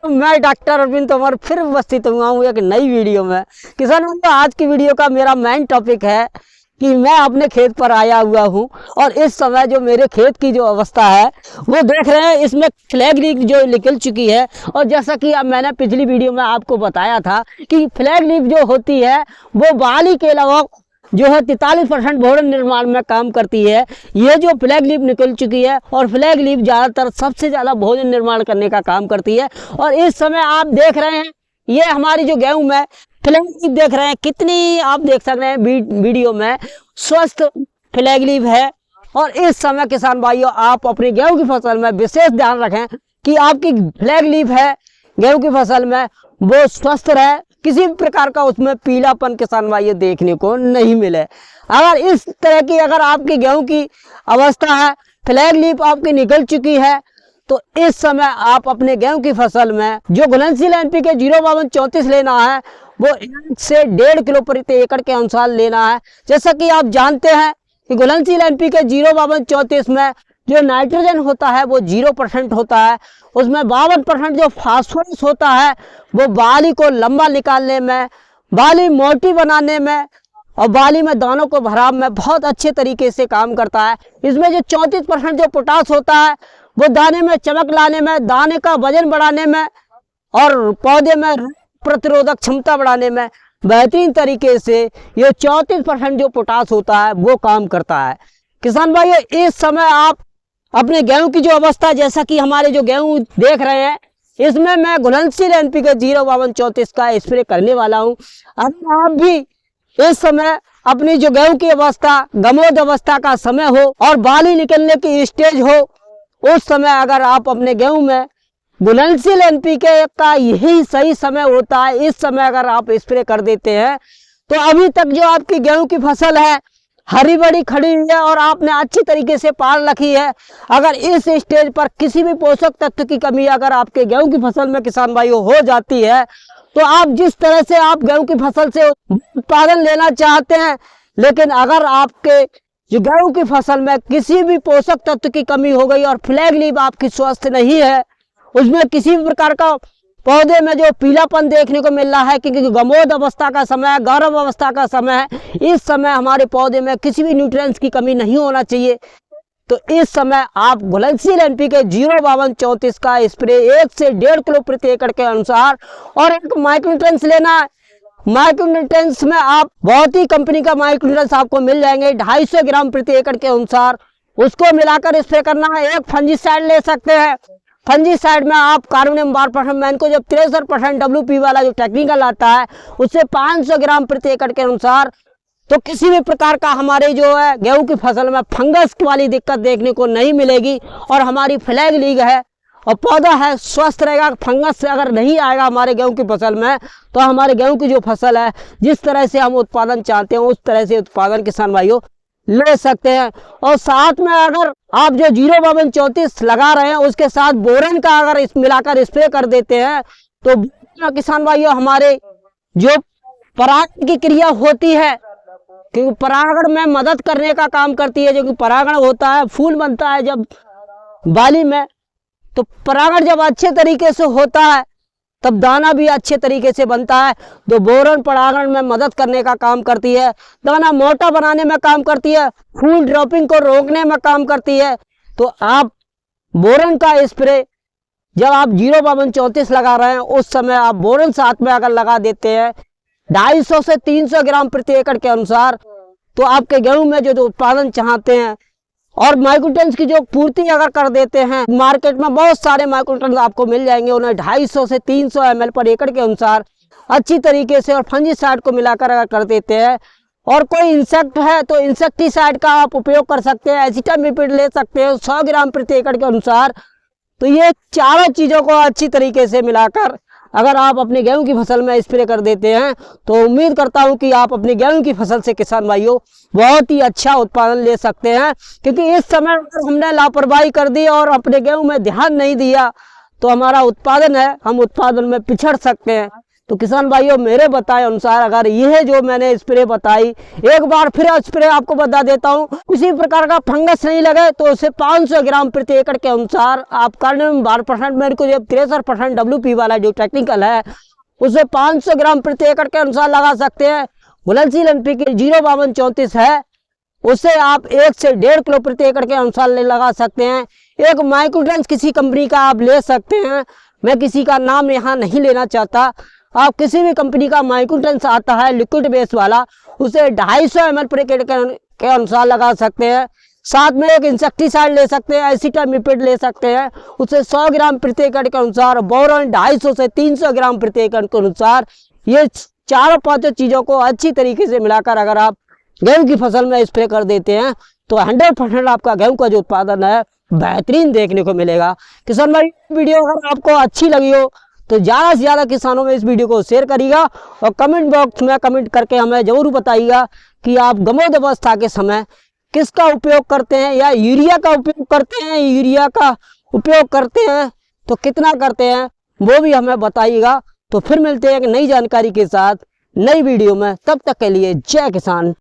मैं डॉक्टर अरविंद तोमर फिर उपस्थित हुआ हूँ एक नई वीडियो में। किसान बंधु, आज की वीडियो का मेरा मेन टॉपिक है कि मैं अपने खेत पर आया हुआ हूँ और इस समय जो मेरे खेत की जो अवस्था है वो देख रहे हैं, इसमें फ्लैग लीफ जो निकल चुकी है। और जैसा कि अब मैंने पिछली वीडियो में आपको बताया था कि फ्लैग लीफ जो होती है वो बाली के अलावा जो है 43% भोजन निर्माण में काम करती है। ये जो फ्लैग लीफ निकल चुकी है और फ्लैग लीफ ज़्यादातर सबसे ज़्यादा भोजन निर्माण करने का काम करती है। और इस समय आप देख रहे हैं ये हमारी जो गेहूं में फ्लैग लीफ देख रहे हैं, कितनी आप देख सक रहे हैं वीडियो में स्वस्थ फ्लैग लीफ है। और इस समय किसान भाइयों, आप अपनी गेहूं की फसल में विशेष ध्यान रखें कि आपकी फ्लैग लीफ है गेहूं की फसल में वो स्वस्थ रहे, किसी भी प्रकार का उसमें पीलापन किसान भाइयों देखने को नहीं मिले। अगर इस तरह की अगर आपकी गेहूं की अवस्था है, फ्लैग लीफ आपकी निकल चुकी है, तो इस समय आप अपने गेहूं की फसल में जो घुलनशील NPK 05234 लेना है वो 1 से 1.5 किलो प्रति एकड़ के अनुसार लेना है। जैसा कि आप जानते हैं कि घुलनशील NPK 05234 में जो नाइट्रोजन होता है वो 0% होता है, उसमें 52% जो फास्फोरस होता है वो बाली को लंबा निकालने में, बाली मोटी बनाने में और बाली में दानों को भराव में बहुत अच्छे तरीके से काम करता है। इसमें जो 34% जो पोटास होता है वो दाने में चमक लाने में, दाने का वजन बढ़ाने में और पौधे में प्रतिरोधक क्षमता बढ़ाने में बेहतरीन तरीके से ये 34% जो पोटास होता है वो काम करता है। किसान भाइयों, इस समय आप अपने गेहूं की जो अवस्था, जैसा कि हमारे जो गेहूं देख रहे हैं, इसमें मैं घुलनशील NPK 05234 का स्प्रे करने वाला हूं। अगर आप भी इस समय अपनी जो गेहूं की अवस्था गमोद अवस्था का समय हो और बाली निकलने की स्टेज हो, उस समय अगर आप अपने गेहूं में घुलनशील NPK का यही सही समय होता है, इस समय अगर आप स्प्रे कर देते हैं तो अभी तक जो आपकी गेहूं की फसल है हरी बड़ी खड़ी हुई है और आपने अच्छी तरीके से पाल रखी है। अगर इस स्टेज पर किसी भी पोषक तत्व की कमी अगर आपके गेहूं की फसल में किसान भाइयों हो जाती है, तो आप जिस तरह से आप गेहूं की फसल से उत्पादन लेना चाहते हैं, लेकिन अगर आपके जो गेहूं की फसल में किसी भी पोषक तत्व की कमी हो गई और फ्लैग लीफ आपकी स्वस्थ नहीं है, उसमें किसी भी प्रकार का पौधे में जो पीलापन देखने को मिल रहा है, क्योंकि गमोद अवस्था का समय है, गर्भ अवस्था का समय है, इस समय हमारे पौधे में किसी भी न्यूट्रिएंट्स की कमी नहीं होना चाहिए। तो इस समय आप घुलनशील NPK 05234 का स्प्रे 1 से 1.5 किलो प्रति एकड़ के अनुसार और एक माइक्रोन्यूट्रिएंट्स लेना है। माइक्रोन्यूट्रिएंट्स में आप बहुत ही कंपनी का माइक्रोन्यूट्रिएंट्स आपको मिल जाएंगे 250 ग्राम प्रति एकड़ के अनुसार, उसको मिलाकर स्प्रे करना है। एक फंजीसाइड ले सकते हैं, फंजीसाइड में आप कार्बोनियम 12% को जब 63% WP वाला जो टेक्निकल आता है उससे 500 ग्राम प्रति एकड़ के अनुसार, तो किसी भी प्रकार का हमारे जो है गेहूं की फसल में फंगस वाली दिक्कत देखने को नहीं मिलेगी और हमारी फ्लैग लीफ है और पौधा है स्वस्थ रहेगा। फंगस से अगर नहीं आएगा हमारे गेहूं की फसल में, तो हमारे गेहूं की जो फसल है जिस तरह से हम उत्पादन चाहते हैं उस तरह से उत्पादन किसान भाइयों ले सकते हैं। और साथ में अगर आप जो 05234 लगा रहे हैं उसके साथ बोरन का अगर इस मिलाकर स्प्रे कर देते हैं, तो किसान भाइयों हमारे जो परागण की क्रिया होती है, क्योंकि परागण में मदद करने का काम करती है, जो कि परागण होता है, फूल बनता है जब बाली में, तो परागण जब अच्छे तरीके से होता है तब दाना भी अच्छे तरीके से बनता है। तो बोरन परागण में मदद करने का काम करती है, दाना मोटा बनाने में काम करती है, फूल ड्रॉपिंग को रोकने में काम करती है। तो आप बोरन का स्प्रे जब आप 05234 लगा रहे हैं उस समय आप बोरन साथ में अगर लगा देते हैं 250 से 300 ग्राम प्रति एकड़ के अनुसार, तो आपके गेहूं में जो उत्पादन चाहते हैं और माइक्रोन्यूट्रिएंट्स की जो पूर्ति अगर कर देते हैं, मार्केट में बहुत सारे माइक्रोन्यूट्रिएंट्स आपको मिल जाएंगे, उन्हें 250 से 300 ml पर एकड़ के अनुसार अच्छी तरीके से और फंजीसाइड को मिलाकर अगर कर देते हैं, और कोई इंसेक्ट है तो इंसेक्टिसाइड का आप उपयोग कर सकते हैं, एसिटामिप्रिड ले सकते हैं 100 ग्राम प्रति एकड़ के अनुसार। तो ये चारों चीज़ों को अच्छी तरीके से मिलाकर अगर आप अपनी गेहूं की फसल में स्प्रे कर देते हैं, तो उम्मीद करता हूं कि आप अपनी गेहूं की फसल से किसान भाइयों बहुत ही अच्छा उत्पादन ले सकते हैं। क्योंकि इस समय अगर हमने लापरवाही कर दी और अपने गेहूं में ध्यान नहीं दिया तो हमारा उत्पादन है, हम उत्पादन में पिछड़ सकते हैं। तो किसान भाइयों मेरे बताए अनुसार अगर यह जो मैंने स्प्रे बताई, एक बार फिर स्प्रे आपको बता देता हूँ, किसी प्रकार का फंगस नहीं लगे तो उसे 500 ग्राम प्रति एकड़ के अनुसार आप करने में 12% मेरे को जो 63% WP वाला जो टेक्निकल है उसे 500 ग्राम प्रति एकड़ के अनुसार लगा सकते हैं। घुलनशील NPK 05234 है, उससे आप 1 से 1.5 किलो प्रति एकड़ के अनुसार लगा सकते हैं। एक माइक्रोट्रेंस किसी कंपनी का आप ले सकते हैं, मैं किसी का नाम यहाँ नहीं लेना चाहता। आप किसी भी कंपनी का माइक्रोट्रेंस आता है लिक्विड बेस वाला, उसे 250 ml प्रति एकड़ के अनुसार लगा सकते हैं। साथ में एक इंसेक्टिसाइड ले सकते हैं, एसिटामिपिड ले सकते हैं, उसे 100 ग्राम प्रति एकड़ के अनुसार, बोरॉन 250 से 300 ग्राम प्रति एकड़ के अनुसार। ये चारों पांचों चीजों को अच्छी तरीके से मिलाकर अगर आप गेहूं की फसल में स्प्रे कर देते हैं तो 100% आपका गेहूं का जो उत्पादन है बेहतरीन देखने को मिलेगा। किसान भाई वीडियो अगर आपको अच्छी लगी हो तो ज़्यादा से ज़्यादा किसानों में इस वीडियो को शेयर करिएगा और कमेंट बॉक्स में कमेंट करके हमें ज़रूर बताइएगा कि आप गमोद अवस्था के समय किसका उपयोग करते हैं, या यूरिया का उपयोग करते हैं, यूरिया का उपयोग करते हैं तो कितना करते हैं वो भी हमें बताइएगा। तो फिर मिलते हैं एक नई जानकारी के साथ नई वीडियो में, तब तक के लिए जय किसान।